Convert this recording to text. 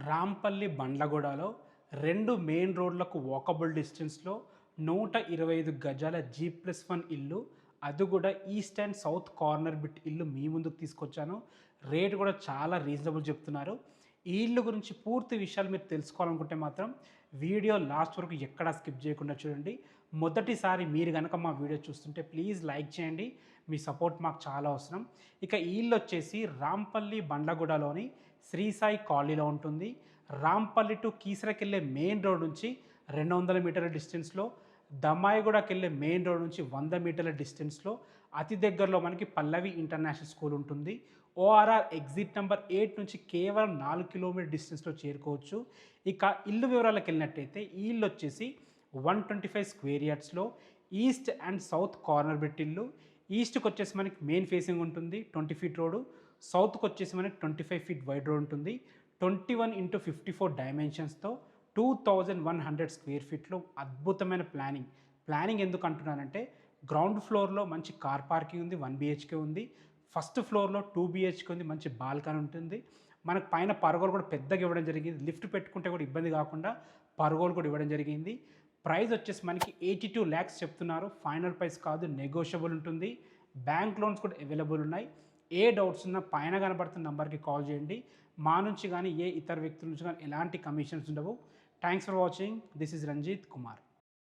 Rampalli బండ్లగూడలో 2 main రోడ్లకు walkable డిస్టెన్స్‌లో 125 గజాల జీ+1 ఇల్లు. అది కూడా east and south corner bit ఇల్లు మీ ముందుకు తీసుకొచ్చాను. రేట్ కూడా చాలా రీజనబుల్ చెప్తున్నారు. ఈ ఇల్లు గురించి పూర్తి విషయాలు మీరు తెలుసుకోవాలనుకుంటే మాత్రం వీడియో లాస్ట్ వరకు ఎక్కడా స్కిప్ చేయకుండా చూడండి. మొదటిసారి మీరు గనక మా వీడియో చూస్తుంటే ప్లీజ్ లైక్ చేయండి. మీ సపోర్ట్ మాకు చాలా అవసరం. ఇక ఈ ఇల్లు వచ్చేసి రాంపల్లి బండ్లగూడలోని శ్రీ సాయి కాలనీలో ఉంటుంది. రాంపల్లి టు కీసరకెళ్ళే మెయిన్ రోడ్ నుంచి 200 మీటర్ల డిస్టెన్స్‌లో, దమ్మాయిగూడకెళ్ళే మెయిన్ రోడ్ నుంచి 100 మీటర్ల డిస్టెన్స్‌లో, అతి దగ్గరలో మనకి పల్లవి ఇంటర్నేషనల్ స్కూల్ ఉంటుంది. ఓఆర్ఆర్ ఎగ్జిట్ నెంబర్ 8 నుంచి కేవలం 4 కిలోమీటర్ డిస్టెన్స్‌లో చేరుకోవచ్చు. ఇక ఇల్లు వివరాలకు వెళ్ళినట్టయితే ఈ ఇల్లు వచ్చేసి 125 స్క్వేర్ యార్డ్స్‌లో east and south corner bit ఇల్లు. ఈస్ట్‌కి వచ్చేసి మనకి మెయిన్ ఫేసింగ్ ఉంటుంది 20 ఫీట్ రోడ్డు. సౌత్‌కి వచ్చేసి మనకి 25 ఫీట్ వైడ్ రోడ్ ఉంటుంది. 21x54 డైమెన్షన్స్‌తో 2100 స్క్వేర్ ఫీట్‌లో అద్భుతమైన ప్లానింగ్ ఎందుకు అంటున్నానంటే, గ్రౌండ్ ఫ్లోర్‌లో మంచి కార్ పార్కింగ్ ఉంది, 1 బీహెచ్‌కే ఉంది. ఫస్ట్ ఫ్లోర్‌లో 2 బీహెచ్‌కే ఉంది, మంచి బాల్కనీ ఉంటుంది. మనకు పైన పరగోలు కూడా పెద్దగా ఇవ్వడం జరిగింది. లిఫ్ట్ పెట్టుకుంటే కూడా ఇబ్బంది కాకుండా పరగోలు కూడా ఇవ్వడం జరిగింది. ప్రైస్ వచ్చేసి మనకి 82 lakhs చెప్తున్నారు. ఫైనల్ ప్రైస్ కాదు, నెగోషియబుల్ ఉంటుంది. బ్యాంక్ లోన్స్ కూడా అవైలబుల్ ఉన్నాయి. ఏ డౌట్స్ ఉన్నా పైన కనబడుతున్న నంబర్కి కాల్ చేయండి. మా నుంచి కానీ ఏ ఇతర వ్యక్తుల నుంచి కానీ ఎలాంటి కమిషన్స్ ఉండవు. Thanks for watching. This is Ranjith Kumar.